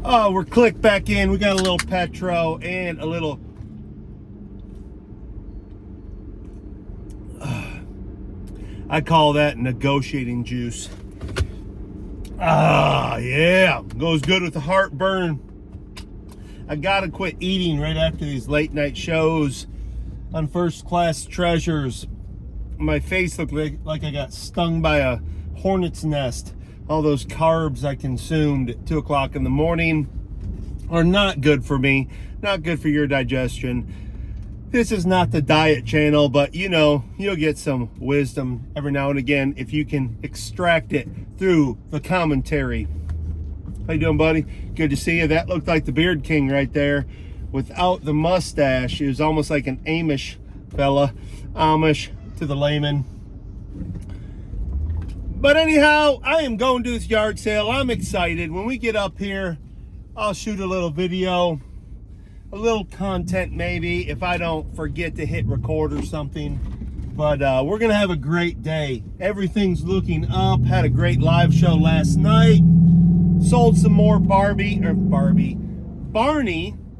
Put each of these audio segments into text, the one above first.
Oh, we're clicked back in. We got a little Petro and a little I call that negotiating juice. Yeah, goes good with the heartburn. I gotta quit eating right after these late night shows on First Class Treasures. My face looked like I got stung by a hornet's nest. All those carbs I consumed at 2 o'clock in the morning are not good for me, not good for your digestion. This is not the diet channel, but you know, you'll get some wisdom every now and again if you can extract it through the commentary. How you doing, buddy? Good to see you. That looked like the Beard King right there without the mustache. It was almost like an Amish fella. Amish to the layman. But anyhow, I am going to this yard sale. I'm excited. When we get up here, I'll shoot a little video, a little content maybe, if I don't forget to hit record or something. But we're gonna have a great day. Everything's looking up. Had a great live show last night. Sold some more Barney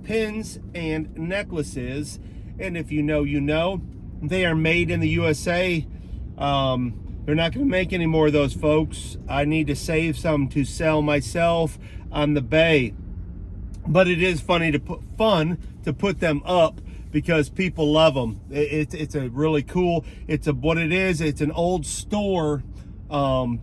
pins and necklaces. And if you know, you know. They are made in the USA. They're not gonna make any more of those, folks. I need to save some to sell myself on the bay. But it is fun to put them up because people love them. It's a really cool, it's an old store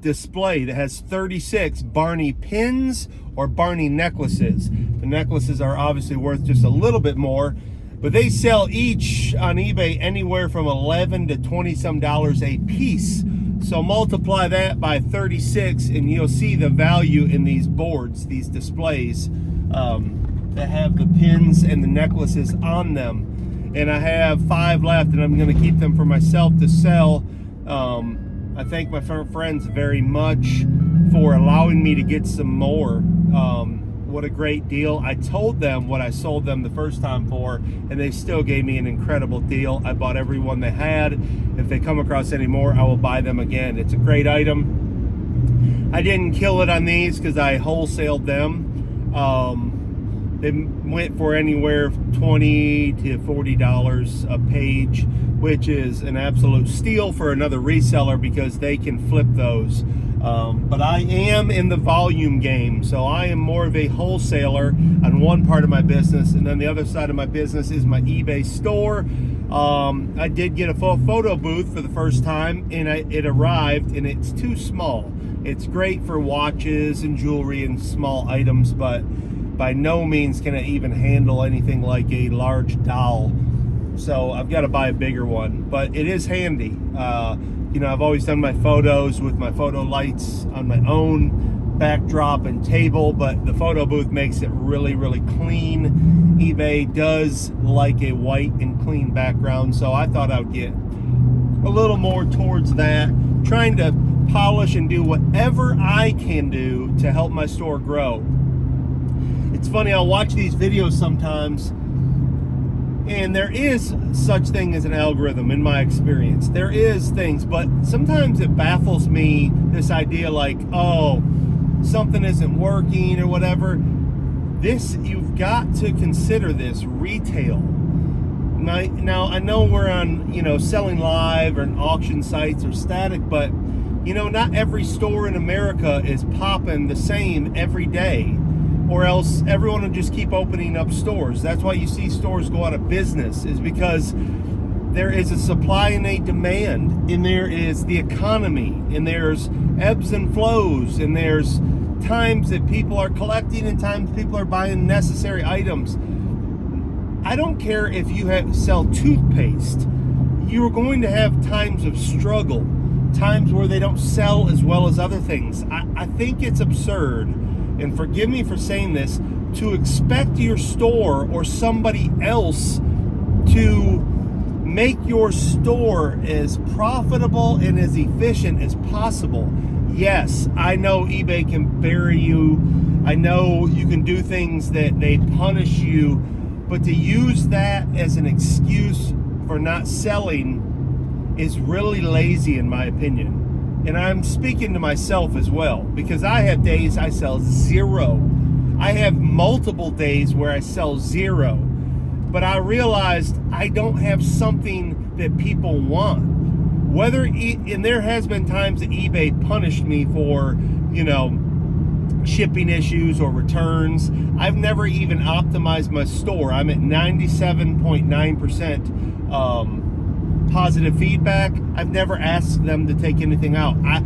display that has 36 Barney pins or Barney necklaces. The necklaces are obviously worth just a little bit more, but they sell each on eBay anywhere from $11 to $20 some a piece. So multiply that by 36 and you'll see the value in these boards, these displays that have the pins and the necklaces on them. And I have 5 left and I'm going to keep them for myself to sell. I thank my friends very much for allowing me to get some more. What a great deal. I told them what I sold them the first time for, and they still gave me an incredible deal. I bought every one they had. If they come across any more, I will buy them again. It's a great item. I didn't kill it on these because I wholesaled them. They went for anywhere $20 to $40 a page, which is an absolute steal for another reseller because they can flip those. But I am in the volume game, so I am more of a wholesaler on one part of my business, and then the other side of my business is my eBay store. I did get a photo booth for the first time, and it arrived, and it's too small. It's great for watches and jewelry and small items, but by no means can it even handle anything like a large doll. So I've got to buy a bigger one, but it is handy. You know, I've always done my photos with my photo lights on my own backdrop and table, but the photo booth makes it really, really clean. eBay does like a white and clean background, so I thought I would get a little more towards that, trying to polish and do whatever I can do to help my store grow. It's funny, I'll watch these videos sometimes, and there is such thing as an algorithm in my experience. There is things, but sometimes it baffles me, this idea like, oh, something isn't working or whatever. You've got to consider this retail. Now I know we're on, you know, selling live or on auction sites or static, but you know, not every store in America is popping the same every day, or else everyone will just keep opening up stores. That's why you see stores go out of business, is because there is a supply and a demand, and there is the economy, and there's ebbs and flows, and there's times that people are collecting and times people are buying necessary items. I don't care if you sell toothpaste. You're going to have times of struggle, times where they don't sell as well as other things. I think it's absurd, and forgive me for saying this, to expect your store or somebody else to make your store as profitable and as efficient as possible. Yes, I know eBay can bury you. I know you can do things that they punish you, but to use that as an excuse for not selling is really lazy in my opinion. And I'm speaking to myself as well, because I have days I sell zero. I have multiple days where I sell 0, but I realized I don't have something that people want. And there has been times that eBay punished me for, shipping issues or returns. I've never even optimized my store. I'm at 97.9% positive feedback. I've never asked them to take anything out. I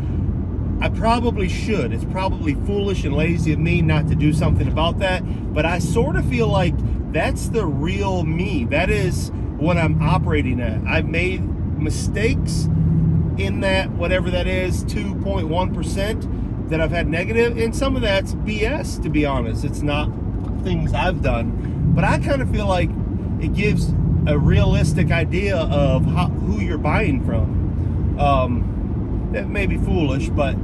probably should. It's probably foolish and lazy of me not to do something about that, but I sort of feel like that's the real me. That is what I'm operating at. I've made mistakes in that, whatever that is, 2.1% that I've had negative, and some of that's BS, to be honest. It's not things I've done, but I kind of feel like it gives a realistic idea of who you're buying from. That may be foolish, but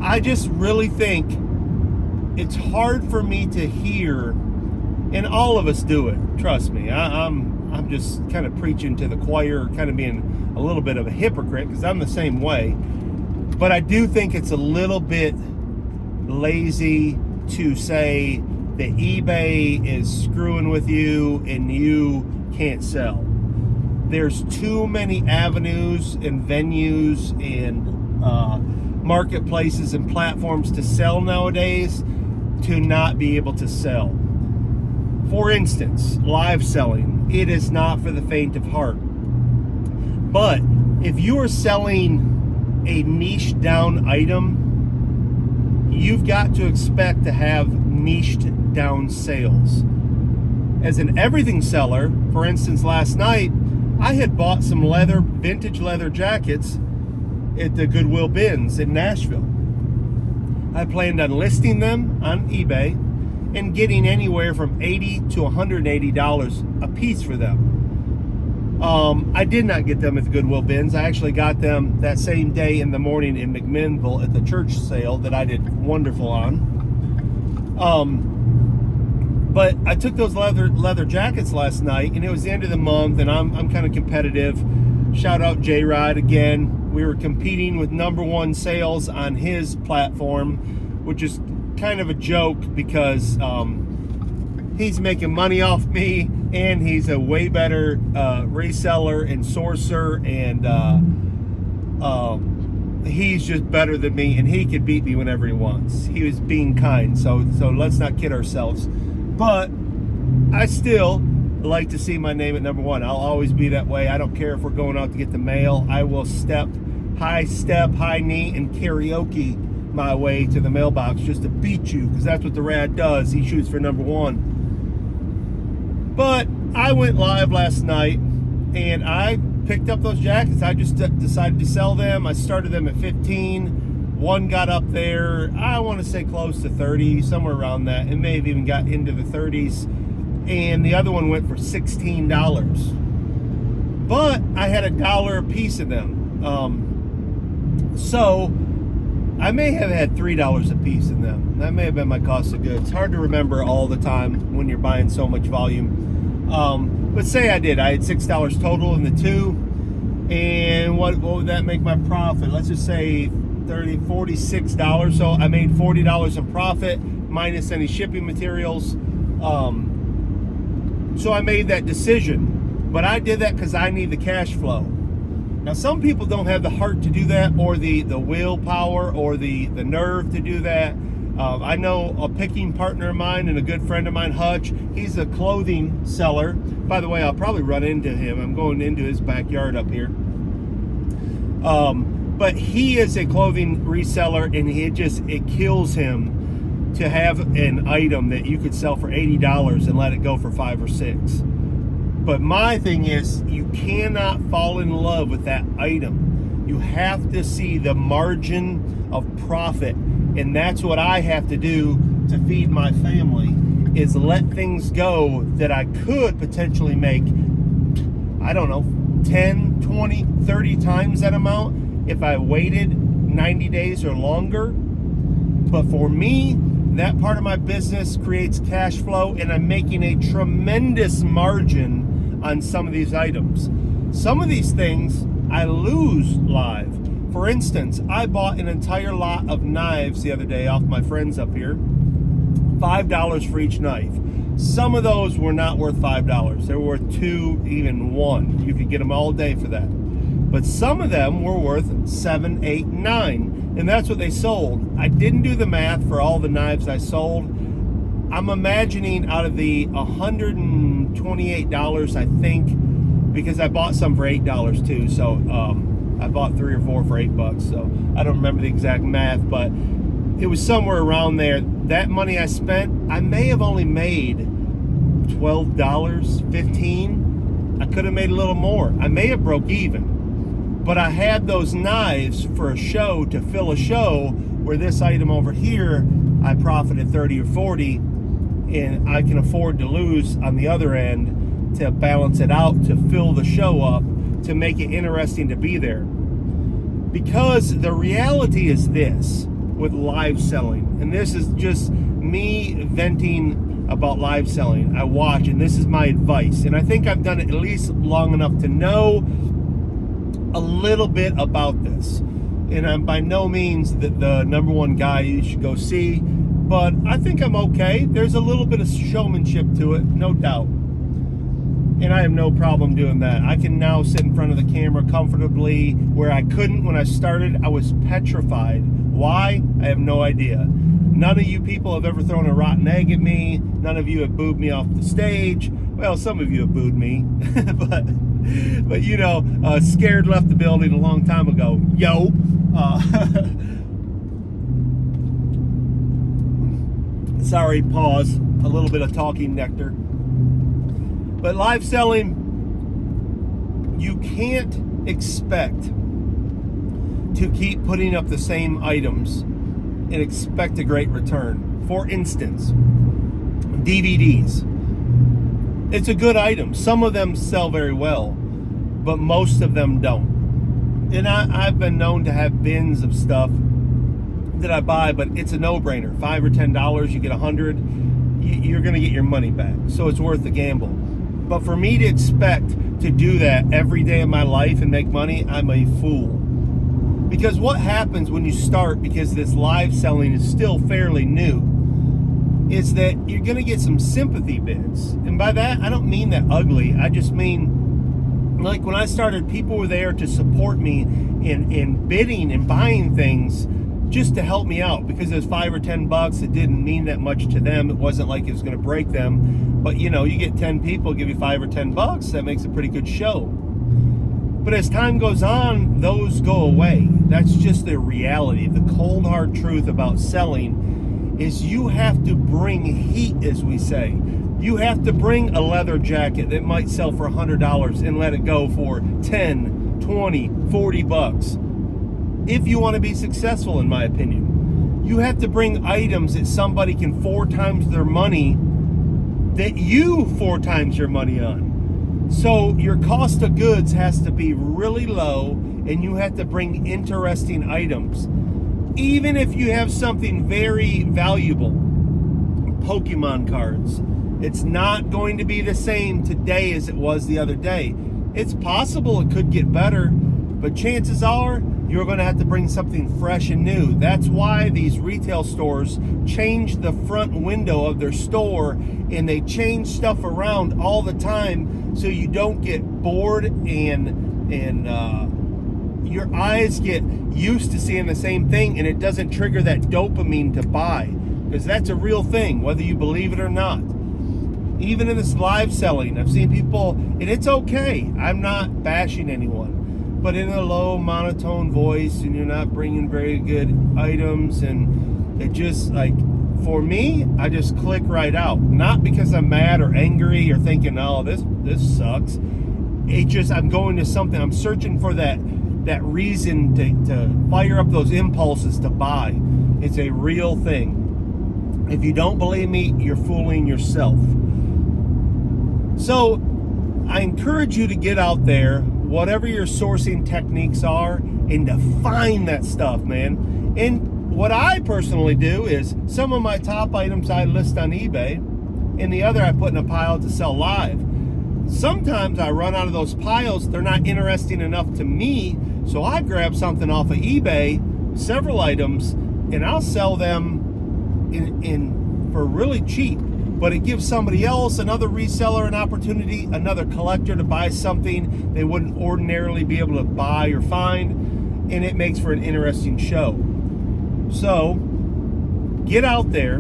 I just really think it's hard for me to hear, and all of us do it, trust me. I'm just kind of preaching to the choir, kind of being a little bit of a hypocrite, because I'm the same way. But I do think it's a little bit lazy to say that eBay is screwing with you and you can't sell. There's too many avenues and venues and marketplaces and platforms to sell nowadays to not be able to sell. For instance, live selling. It is not for the faint of heart. But if you are selling a niche down item, you've got to expect to have niched down sales. As an everything seller, for instance, last night, I had bought some vintage leather jackets at the Goodwill bins in Nashville. I planned on listing them on eBay and getting anywhere from $80 to $180 a piece for them. I did not get them at the Goodwill bins. I actually got them that same day in the morning in McMinnville at the church sale that I did wonderful on. But I took those leather jackets last night, and it was the end of the month, and I'm kind of competitive. Shout out J-Rod again. We were competing with #1 sales on his platform, which is kind of a joke because he's making money off me, and he's a way better reseller and sourcer, and he's just better than me, and he could beat me whenever he wants. He was being kind, so let's not kid ourselves. But I still like to see my name at #1. I'll always be that way. I don't care if we're going out to get the mail. I will high knee, and karaoke my way to the mailbox just to beat you, because that's what the Rad does. He shoots for #1. But I went live last night, and I picked up those jackets. I just decided to sell them. I started them at 15. One got up there, I want to say close to 30, somewhere around that. It may have even got into the 30s. And the other one went for $16. But I had $1 a piece of them. So I may have had $3 a piece in them. That may have been my cost of goods. Hard to remember all the time when you're buying so much volume. But say I did. I had $6 total in the two. And what would that make my profit? Let's just say $46. So I made $40 in profit minus any shipping materials. So I made that decision. But I did that because I need the cash flow. Now, some people don't have the heart to do that, or the willpower, or the nerve to do that. I know a picking partner of mine and a good friend of mine, Hutch. He's a clothing seller. By the way, I'll probably run into him. I'm going into his backyard up here. But he is a clothing reseller, and it kills him to have an item that you could sell for $80 and let it go for $5 or $6. But my thing is, you cannot fall in love with that item. You have to see the margin of profit. And that's what I have to do to feed my family, is let things go that I could potentially make, I don't know, 10, 20, 30 times that amount if I waited 90 days or longer. But for me, that part of my business creates cash flow, and I'm making a tremendous margin on some of these items. Some of these things I lose live. For instance, I bought an entire lot of knives the other day off my friends up here $5 for each knife. Some of those were not worth $5. They were worth $2, even $1. You could get them all day for that. But some of them were worth $7, $8, $9, and that's what they sold. I didn't do the math for all the knives I sold. I'm imagining out of the $128, I think, because I bought some for $8 too. So I bought 3 or 4 for $8. So I don't remember the exact math, but it was somewhere around there. That money I spent, I may have only made $12, $15. I could have made a little more. I may have broke even. But I had those knives for a show, to fill a show, where this item over here, I profited 30 or 40, and I can afford to lose on the other end to balance it out, to fill the show up, to make it interesting to be there. Because the reality is this with live selling, and this is just me venting about live selling. I watch, and this is my advice, and I think I've done it at least long enough to know a little bit about this, and I'm by no means the number one guy you should go see, but I think I'm okay. There's a little bit of showmanship to it, no doubt, and I have no problem doing that. I can now sit in front of the camera comfortably, where I couldn't when I started. I was petrified. Why? I have no idea. None of you people have ever thrown a rotten egg at me. None of you have booed me off the stage. Well, some of you have booed me, but you know, scared left the building a long time ago. Yo. Sorry, pause. A little bit of talking nectar. But live selling, you can't expect to keep putting up the same items and expect a great return. For instance, DVDs. It's a good item. Some of them sell very well, but most of them don't. And I've been known to have bins of stuff that I buy, but it's a no-brainer. $5 or $10, you get 100, you're going to get your money back. So it's worth the gamble. But for me to expect to do that every day of my life and make money, I'm a fool. Because what happens when you start, because this live selling is still fairly new, is that you're going to get some sympathy bids. And by that, I don't mean that ugly. I just mean, like when I started, people were there to support me in bidding and buying things just to help me out, because it was $5 or $10. It didn't mean that much to them. It wasn't like it was going to break them. But you know, you get 10 people give you $5 or $10, that makes a pretty good show. But as time goes on, those go away. That's just the reality. The cold hard truth about selling is you have to bring heat, as we say. You have to bring a leather jacket that might sell for $100 and let it go for 10, 20, $40. If you want to be successful, in my opinion, you have to bring items that somebody can 4 times their money, that you 4 times your money on. So your cost of goods has to be really low, and you have to bring interesting items. Even if you have something very valuable, Pokemon cards, it's not going to be the same today as it was the other day. It's possible it could get better, but chances are you're going to have to bring something fresh and new. That's why these retail stores change the front window of their store, and they change stuff around all the time, so you don't get bored and your eyes get used to seeing the same thing, and it doesn't trigger that dopamine to buy, because that's a real thing, whether you believe it or not. Even in this live selling, I've seen people, and it's okay, I'm not bashing anyone, but in a low monotone voice, and you're not bringing very good items, and it just, like, for me, I just click right out. Not because I'm mad or angry or thinking, oh, this sucks. It just, I'm going to something, I'm searching for that reason to fire up those impulses to buy. It's a real thing. If you don't believe me, you're fooling yourself. So I encourage you to get out there, whatever your sourcing techniques are, and to find that stuff, man. And what I personally do is, some of my top items I list on eBay, and the other I put in a pile to sell live. Sometimes I run out of those piles, they're not interesting enough to me, so I grab something off of eBay, several items, and I'll sell them for really cheap, but it gives somebody else, another reseller, an opportunity, another collector to buy something they wouldn't ordinarily be able to buy or find, and it makes for an interesting show. So get out there,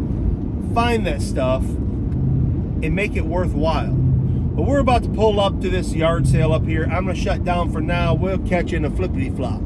find that stuff, and make it worthwhile. But we're about to pull up to this yard sale up here. I'm going to shut down for now. We'll catch you in a flippity flop.